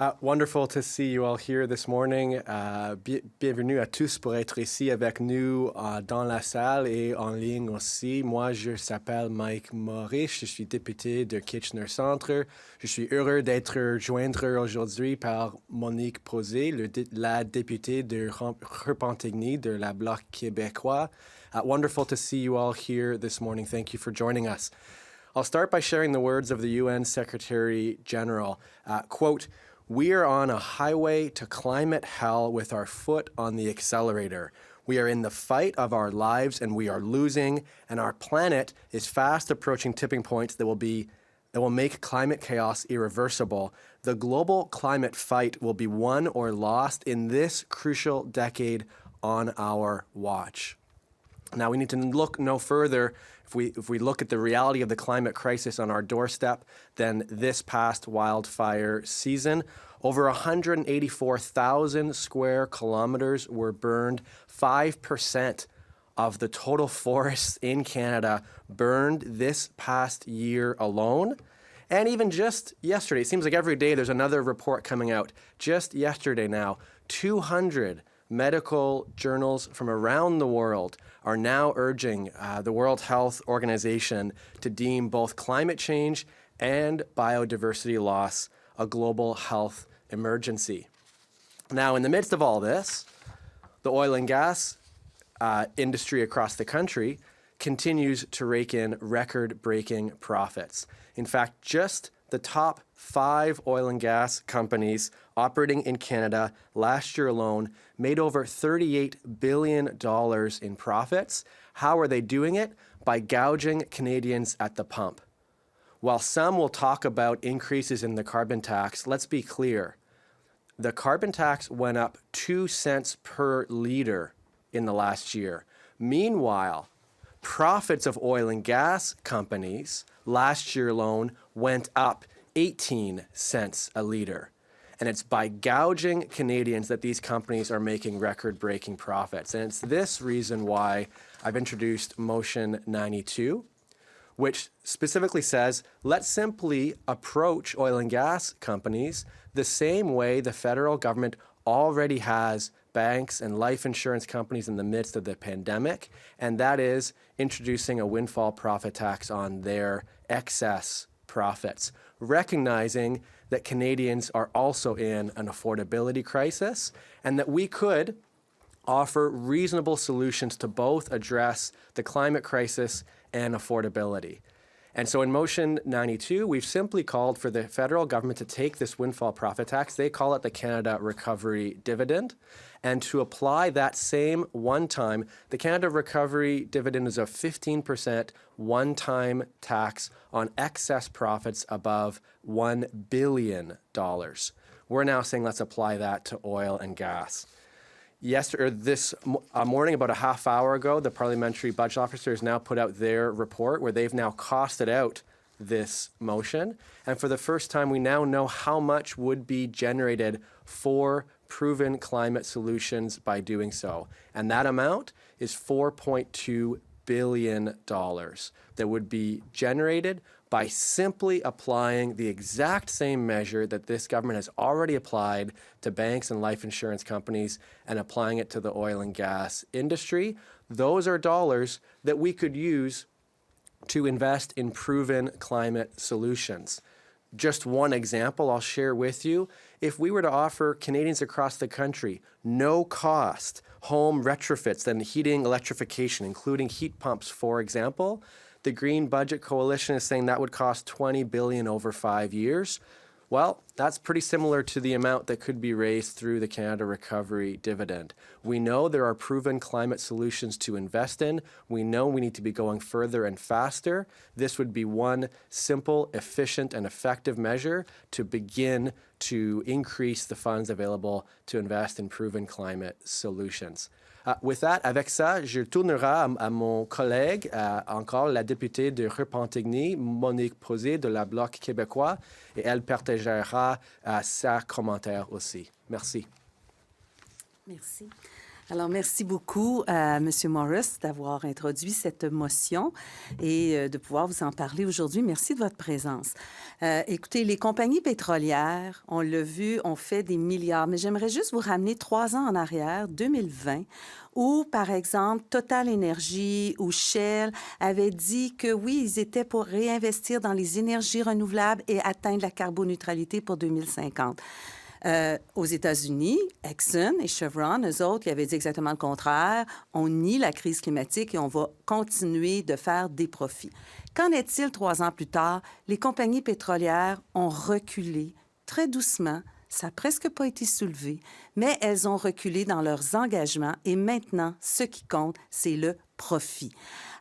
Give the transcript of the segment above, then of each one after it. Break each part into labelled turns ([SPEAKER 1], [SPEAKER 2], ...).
[SPEAKER 1] Wonderful to see you all here this morning. Bienvenue à tous pour être ici avec nous dans la salle et en ligne aussi. Moi, je s'appelle Mike Morrice, je suis député de Kitchener Centre. Je suis heureux d'être joindre aujourd'hui par Monique Pauzé, la députée de Repentigny de la Bloc Québécois. Wonderful to see you all here this morning. Thank you for joining us. I'll start by sharing the words of the UN Secretary General. Quote, "We are on a highway to climate hell with our foot on the accelerator. We are in the fight of our lives and we are losing, and our planet is fast approaching tipping points that will make climate chaos irreversible. The global climate fight will be won or lost in this crucial decade on our watch." Now, we need to look no further if we look at the reality of the climate crisis on our doorstep than this past wildfire season. Over 184,000 square kilometers were burned. 5% of the total forests in Canada burned this past year alone. And even just yesterday, it seems like every day there's another report coming out. Just yesterday now, 200 medical journals from around the world are now urging the World Health Organization to deem both climate change and biodiversity loss a global health emergency. Now, in the midst of all this, the oil and gas industry across the country continues to rake in record-breaking profits. In fact, just the top 5 oil and gas companies operating in Canada last year alone made over $38 billion in profits. How are they doing it? By gouging Canadians at the pump. While some will talk about increases in the carbon tax, let's be clear. The carbon tax went up 2 cents per liter in the last year. Meanwhile, profits of oil and gas companies last year alone went up 18 cents a liter. And it's by gouging Canadians that these companies are making record-breaking profits. And it's this reason why I've introduced Motion 92, which specifically says, let's simply approach oil and gas companies the same way the federal government already has banks and life insurance companies in the midst of the pandemic, and that is introducing a windfall profit tax on their excess profits, recognizing that Canadians are also in an affordability crisis and that we could offer reasonable solutions to both address the climate crisis and affordability. And so in Motion 92, we've simply called for the federal government to take this windfall profit tax, they call it the Canada Recovery Dividend, and to apply that same one-time, the Canada Recovery Dividend is a 15% one-time tax on excess profits above $1 billion. We're now saying let's apply that to oil and gas. This morning, about a half hour ago, the Parliamentary Budget Officers now put out their report where they've now costed out this motion. And for the first time, we now know how much would be generated for proven climate solutions by doing so. And that amount is $4.2 billion that would be generated by simply applying the exact same measure that this government has already applied to banks and life insurance companies and applying it to the oil and gas industry. Those are dollars that we could use to invest in proven climate solutions. Just one example I'll share with you. If we were to offer Canadians across the country no cost home retrofits and heating electrification, including heat pumps, for example, the Green Budget Coalition is saying that would cost $20 billion over 5 years. Well, that's pretty similar to the amount that could be raised through the Canada Recovery Dividend. We know there are proven climate solutions to invest in. We know we need to be going further and faster. This would be one simple, efficient, and effective measure to begin to increase the funds available to invest in proven climate solutions. With that, avec ça, je tournera à mon collègue, encore la députée de Repentigny, Monique Pauzé de la Bloc Québécois, et elle partagera sa commentaire aussi. Merci.
[SPEAKER 2] Merci. Alors, merci beaucoup à M. Morrice d'avoir introduit cette motion et de pouvoir vous en parler aujourd'hui. Merci de votre présence. Écoutez, les compagnies pétrolières, on l'a vu, ont fait des milliards, mais j'aimerais juste vous ramener 3 ans en arrière, 2020, où, par exemple, Total Energy ou Shell avaient dit que oui, ils étaient pour réinvestir dans les énergies renouvelables et atteindre la carboneutralité pour 2050. Aux États-Unis, Exxon et Chevron, eux autres, ils avaient dit exactement le contraire. On nie la crise climatique et on va continuer de faire des profits. Qu'en est-il 3 ans plus tard? Les compagnies pétrolières ont reculé très doucement. Ça n'a presque pas été soulevé, mais elles ont reculé dans leurs engagements et maintenant, ce qui compte, c'est le profit.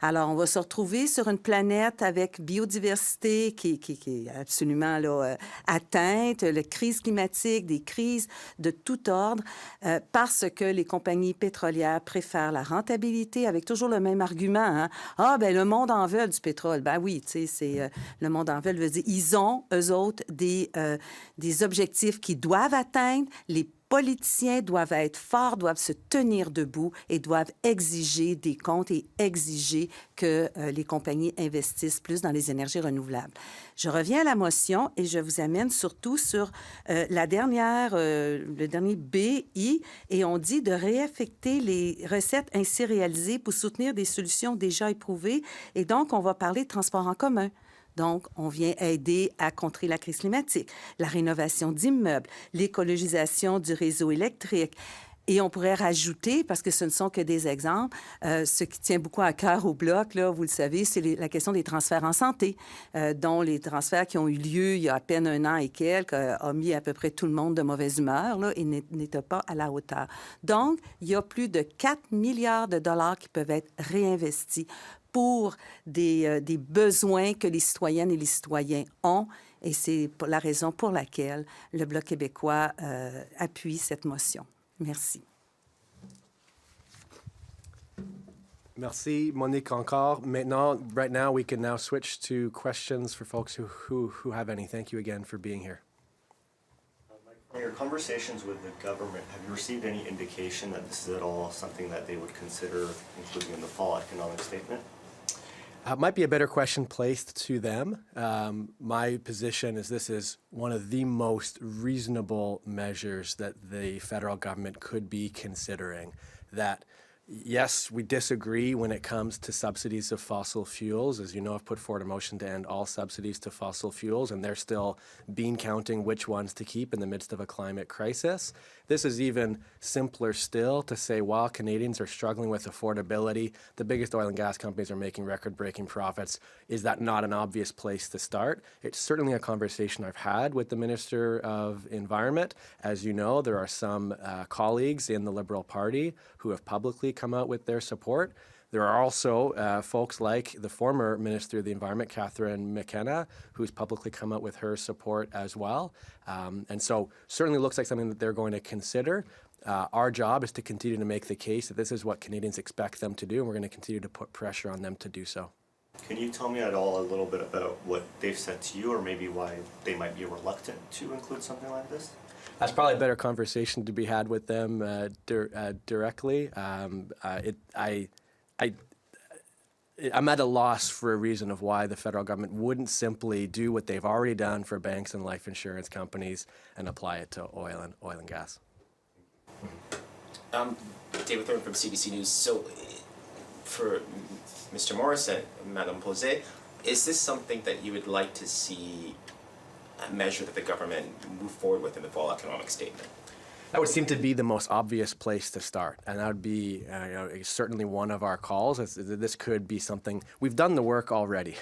[SPEAKER 2] Alors, on va se retrouver sur une planète avec biodiversité qui est absolument là, atteinte, la crise climatique, des crises de tout ordre, parce que les compagnies pétrolières préfèrent la rentabilité avec toujours le même argument. Hein? Ah, bien, le monde en veut du pétrole. Ben oui, tu sais, c'est le monde en veut veut dire ils ont, eux autres, des objectifs qu'ils doivent atteindre. Les politiciens doivent être forts, doivent se tenir debout et doivent exiger des comptes et exiger que les compagnies investissent plus dans les énergies renouvelables. Je reviens à la motion et je vous amène surtout sur le dernier BI, et on dit de réaffecter les recettes ainsi réalisées pour soutenir des solutions déjà éprouvées. Et donc, on va parler de transport en commun. Donc, on vient aider à contrer la crise climatique, la rénovation d'immeubles, l'écologisation du réseau électrique. Et on pourrait rajouter, parce que ce ne sont que des exemples, ce qui tient beaucoup à cœur au Bloc, là, vous le savez, c'est la question des transferts en santé, dont les transferts qui ont eu lieu il y a à peine 1 an et quelques ont mis à peu près tout le monde de mauvaise humeur là, et n'étaient pas à la hauteur. Donc, il y a plus de 4 milliards de dollars qui peuvent être réinvestis pour des besoins que les citoyennes et les citoyens ont. Et c'est la raison pour laquelle le Bloc québécois appuie cette motion. Merci.
[SPEAKER 1] Merci, Monique, encore. Maintenant, right now, we can now switch to questions for folks who have any. Thank you again for being here.
[SPEAKER 3] In your conversations with the government, have you received any indication that this is at all something that they would consider including in the fall economic statement?
[SPEAKER 1] Might be a better question placed to them. My position is this is one of the most reasonable measures that the federal government could be considering. That, yes, we disagree when it comes to subsidies of fossil fuels. As you know, I've put forward a motion to end all subsidies to fossil fuels, and they're still bean counting which ones to keep in the midst of a climate crisis. This is even simpler still to say while Canadians are struggling with affordability, the biggest oil and gas companies are making record-breaking profits. Is that not an obvious place to start? It's certainly a conversation I've had with the Minister of Environment. As you know, there are some colleagues in the Liberal Party who have publicly come out with their support. There are also folks like the former Minister of the Environment, Catherine McKenna, who's publicly come out with her support as well. And so certainly looks like something that they're going to consider. Our job is to continue to make the case that this is what Canadians expect them to do, and we're going to continue to put pressure on them to do so.
[SPEAKER 3] Can you tell me at all a little bit about what they've said to you, or maybe why they might be reluctant to include something like this?
[SPEAKER 1] That's probably a better conversation to be had with them directly. I'm at a loss for a reason of why the federal government wouldn't simply do what they've already done for banks and life insurance companies and apply it to oil and gas.
[SPEAKER 4] David Thorne from CBC News. So, for Mr. Morrice and Madame Pauzé, is this something that you would like to see a measure that the government move forward with in the fall economic statement?
[SPEAKER 1] That would seem to be the most obvious place to start, and that would be certainly one of our calls. This could be something, we've done the work already.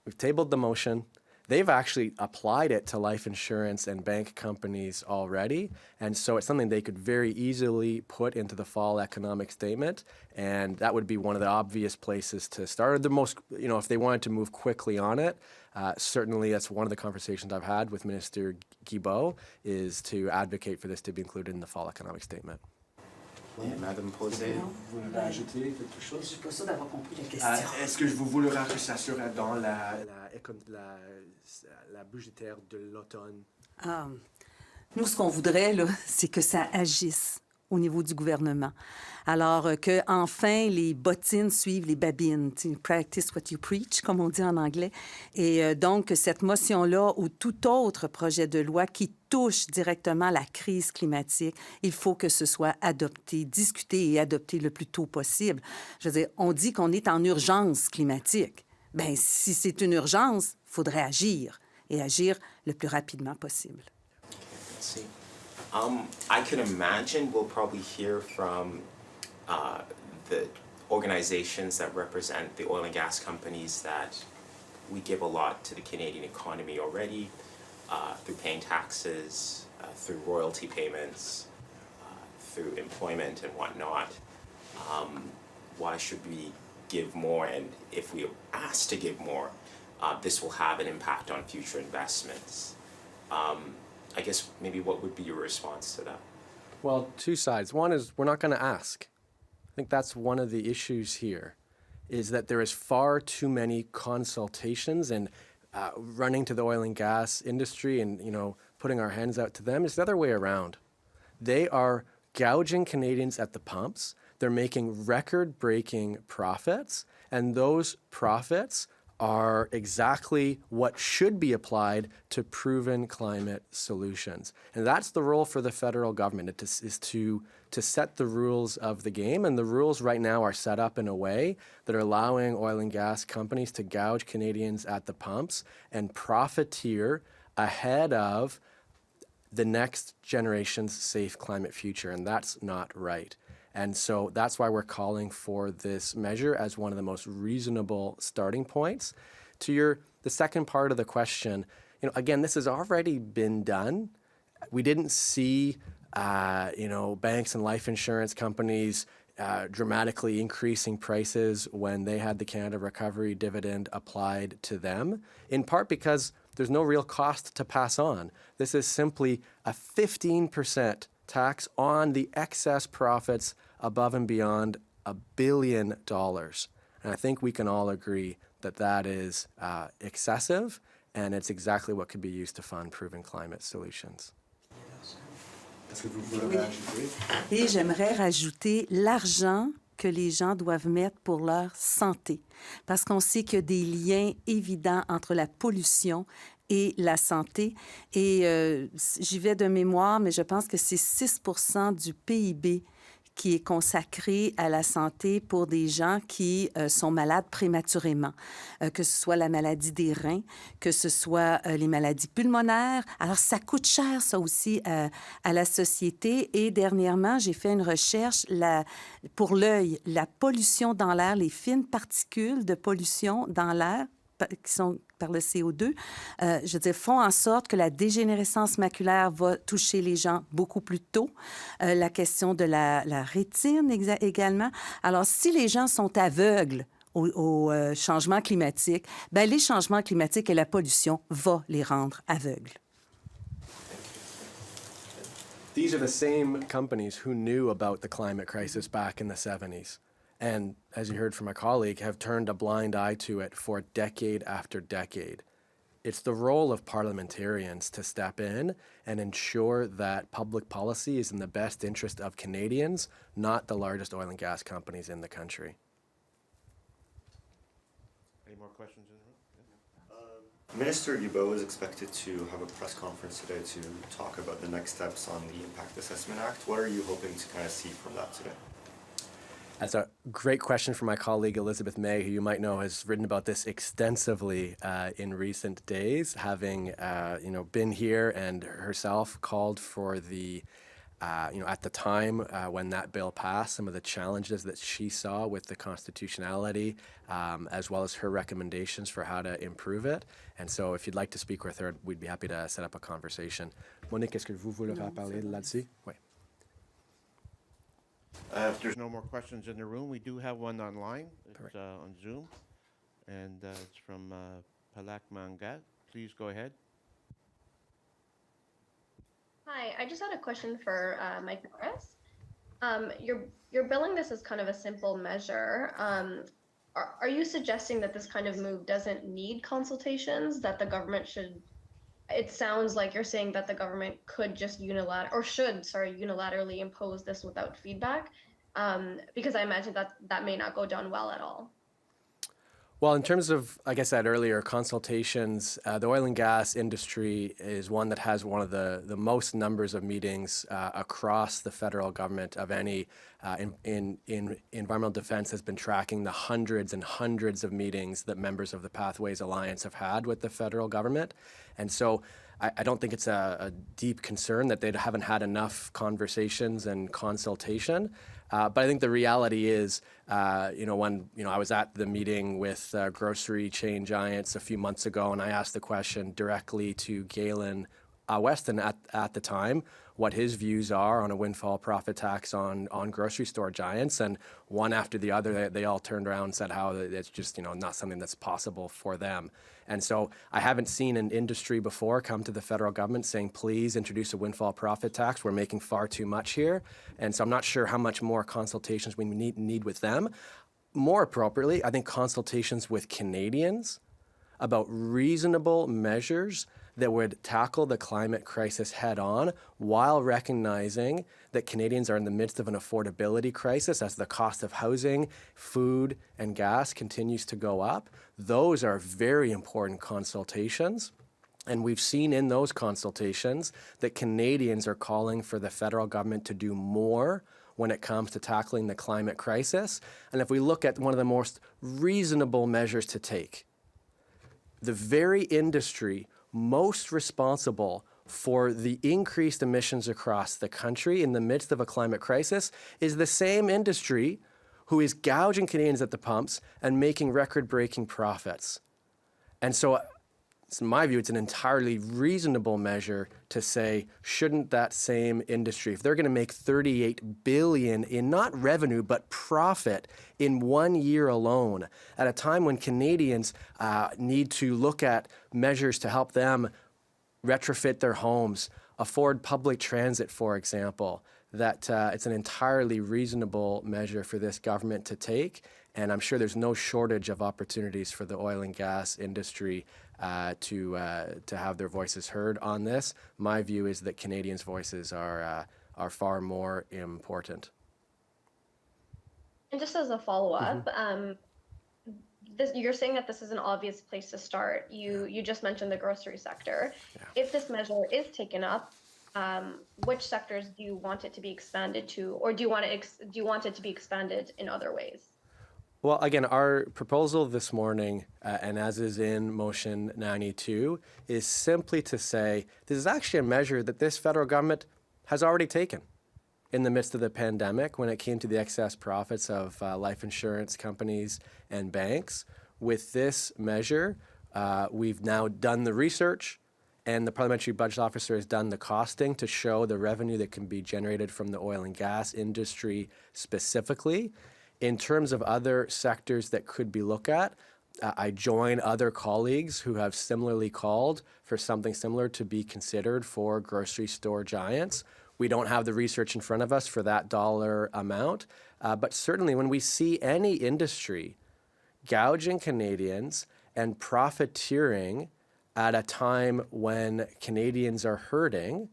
[SPEAKER 1] We've tabled the motion. They've actually applied it to life insurance and bank companies already, and so it's something they could very easily put into the fall economic statement, and that would be one of the obvious places to start. The most, if they wanted to move quickly on it, certainly that's one of the conversations I've had with Minister Giroux, is to advocate for this to be included in the fall economic statement.
[SPEAKER 4] Madame Pauzé.
[SPEAKER 5] Vous voulez rajouter quelque chose?
[SPEAKER 2] Je suis pas sûre d'avoir compris la question.
[SPEAKER 5] Est-ce que vous voulez rajouter ça sur dans la budgétaire de l'automne?
[SPEAKER 2] Nous, ce qu'on voudrait, là, c'est que ça agisse au niveau du gouvernement. Alors que enfin les bottines suivent les babines. Practice what you preach, comme on dit en anglais. Et donc, cette motion-là ou tout autre projet de loi qui touche directement la crise climatique, il faut que ce soit adopté, discuté et adopté le plus tôt possible. Je veux dire, on dit qu'on est en urgence climatique. Bien, si c'est une urgence, il faudrait agir et agir le plus rapidement possible.
[SPEAKER 4] Let's see. I can imagine we'll probably hear from the organizations that represent the oil and gas companies that we give a lot to the Canadian economy already through paying taxes, through royalty payments, through employment and whatnot. Why should we give more? And if we are asked to give more, this will have an impact on future investments. I guess maybe what would be your response to that?
[SPEAKER 1] Well, two sides. One is we're not going to ask. I think that's one of the issues here, is that there is far too many consultations and running to the oil and gas industry and, putting our hands out to them. It's the other way around. They are gouging Canadians at the pumps. They're making record-breaking profits, and those profits are exactly what should be applied to proven climate solutions. And that's the role for the federal government, is to set the rules of the game. And the rules right now are set up in a way that are allowing oil and gas companies to gouge Canadians at the pumps and profiteer ahead of the next generation's safe climate future. And that's not right. And so that's why we're calling for this measure as one of the most reasonable starting points. To the second part of the question, again, this has already been done. We didn't see, banks and life insurance companies dramatically increasing prices when they had the Canada Recovery Dividend applied to them, in part because there's no real cost to pass on. This is simply a 15% tax on the excess profits above and beyond $1 billion. And I think we can all agree that that is excessive, and it's exactly what could be used to fund proven climate solutions.
[SPEAKER 5] Est-ce que vous voulez rajouter?
[SPEAKER 2] Et j'aimerais rajouter l'argent que les gens doivent mettre pour leur santé, parce qu'on sait qu'il y a des liens évidents entre la pollution et la santé. Et j'y vais de mémoire, mais je pense que c'est 6 % du PIB qui est consacré à la santé pour des gens qui sont malades prématurément, que ce soit la maladie des reins, que ce soit les maladies pulmonaires. Alors, ça coûte cher, ça aussi, à la société. Et dernièrement, j'ai fait une recherche pour l'œil, la pollution dans l'air, les fines particules de pollution dans l'air qui sont par le CO2, font en sorte que la dégénérescence maculaire va toucher les gens beaucoup plus tôt. La question de la rétine également. Alors, si les gens sont aveugles au changement climatique, bien, les changements climatiques et la pollution vont les rendre aveugles.
[SPEAKER 1] These are the same companies who knew about the climate crisis back in the 70s. And as you heard from my colleague, have turned a blind eye to it for decade after decade. It's the role of parliamentarians to step in and ensure that public policy is in the best interest of Canadians, not the largest oil and gas companies in the country.
[SPEAKER 6] Any more questions in the room?
[SPEAKER 3] Minister Giroux is expected to have a press conference today to talk about the next steps on the Impact Assessment Act. What are you hoping to kind of see from that today?
[SPEAKER 1] That's a great question from my colleague Elizabeth May, who you might know has written about this extensively in recent days, having been here and herself called for the, at the time when that bill passed, some of the challenges that she saw with the constitutionality, as well as her recommendations for how to improve it. And so if you'd like to speak with her, we'd be happy to set up a conversation. Monique, est-ce que vous voulez parler là-dessus? Oui.
[SPEAKER 6] If there's no more questions in the room, we do have one online. It's on Zoom, and it's from Palak Mangat. Please go ahead.
[SPEAKER 7] Hi, I just had a question for Mike Morrice. You're billing this as kind of a simple measure. Are you suggesting that this kind of move doesn't need consultations, that the government should it sounds like you're saying that the government could just unilaterally impose this without feedback, because I imagine that that may not go down well at all.
[SPEAKER 1] Well, in terms of, like I said earlier, consultations, the oil and gas industry is one that has one of the most numbers of meetings across the federal government of any in environmental defense has been tracking the hundreds and hundreds of meetings that members of the Pathways Alliance have had with the federal government. And so I don't think it's a deep concern that they haven't had enough conversations and consultation. But I think the reality is, when I was at the meeting with grocery chain giants a few months ago, and I asked the question directly to Galen Weston at the time, what his views are on a windfall profit tax on grocery store giants, and one after the other, they all turned around and said how it's just not something that's possible for them. And so I haven't seen an industry before come to the federal government saying, please introduce a windfall profit tax. We're making far too much here. And so I'm not sure how much more consultations we need with them. More appropriately, I think consultations with Canadians about reasonable measures that would tackle the climate crisis head on while recognizing that Canadians are in the midst of an affordability crisis as the cost of housing, food, and gas continues to go up. Those are very important consultations. And we've seen in those consultations that Canadians are calling for the federal government to do more when it comes to tackling the climate crisis. And if we look at one of the most reasonable measures to take, the very industry most responsible for the increased emissions across the country in the midst of a climate crisis is the same industry who is gouging Canadians at the pumps and making record-breaking profits. And so, in my view, it's an entirely reasonable measure to say, shouldn't that same industry, if they're going to make $38 billion in not revenue but profit in 1 year alone, at a time when Canadians need to look at measures to help them retrofit their homes, afford public transit, for example, that it's an entirely reasonable measure for this government to take. And I'm sure there's no shortage of opportunities for the oil and gas industry to have their voices heard on this. My view is that Canadians' voices are far more important.
[SPEAKER 7] And just as a follow-up, you're saying that this is an obvious place to start. You just mentioned the grocery sector. Yeah. If this measure is taken up, which sectors do you want it to be expanded to, or do you want it to be expanded in other ways?
[SPEAKER 1] Well, again, our proposal this morning, and as is in Motion 92, is simply to say this is actually a measure that this federal government has already taken in the midst of the pandemic when it came to the excess profits of life insurance companies and banks. With this measure, we've now done the research, and the Parliamentary Budget Officer has done the costing to show the revenue that can be generated from the oil and gas industry specifically. In terms of other sectors that could be looked at, I join other colleagues who have similarly called for something similar to be considered for grocery store giants. We don't have the research in front of us for that dollar amount, but certainly when we see any industry gouging Canadians and profiteering at a time when Canadians are hurting,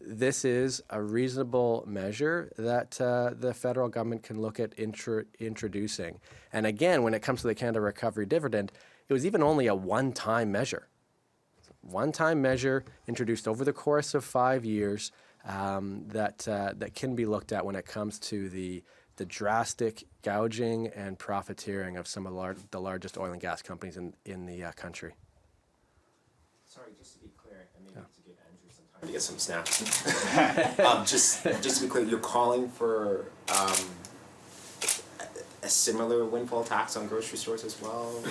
[SPEAKER 1] this is a reasonable measure that the federal government can look at introducing. And again, when it comes to the Canada Recovery Dividend, it was even only a one-time measure. One-time measure introduced over the course of 5 years that can be looked at when it comes to the drastic gouging and profiteering of some of the largest oil and gas companies in the country.
[SPEAKER 4] Sorry, just to be clear, and maybe to give Andrew some time to get some snaps. Just to be clear, you're calling for a similar windfall tax on grocery stores as well?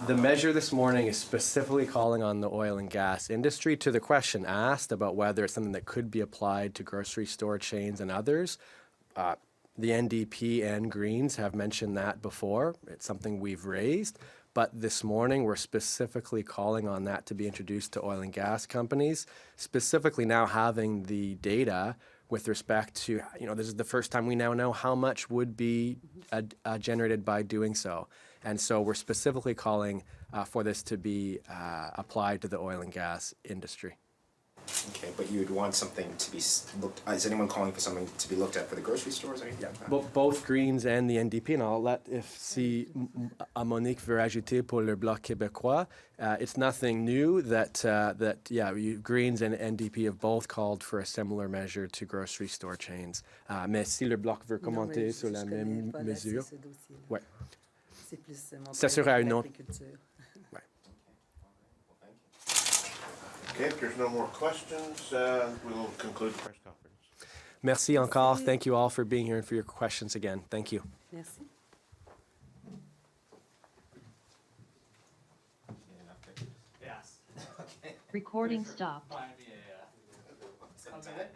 [SPEAKER 1] The measure this morning is specifically calling on the oil and gas industry. To the question asked about whether it's something that could be applied to grocery store chains and others, the NDP and Greens have mentioned that before. It's something we've raised. But this morning, we're specifically calling on that to be introduced to oil and gas companies, specifically now having the data with respect to, this is the first time we now know how much would be generated by doing so. And so we're specifically calling for this to be applied to the oil and gas industry.
[SPEAKER 4] Okay, but you would want something to be looked. Is anyone calling for something to be looked at for the grocery stores or anything like that?
[SPEAKER 1] Both Greens and the NDP, and I'll let si Monique veut ajouter pour le Bloc Québécois. It's nothing new that Greens and NDP have both called for a similar measure to grocery store chains. Mais si le Bloc veut commenter sur la même mesure, ouais. Ça sera une autre. Ouais.
[SPEAKER 6] Okay, if there's no more questions, we'll conclude the press conference.
[SPEAKER 1] Merci encore. Thank you all for being here and for your questions again. Thank you.
[SPEAKER 2] Merci.
[SPEAKER 8] Recording stopped.
[SPEAKER 4] Is that a minute?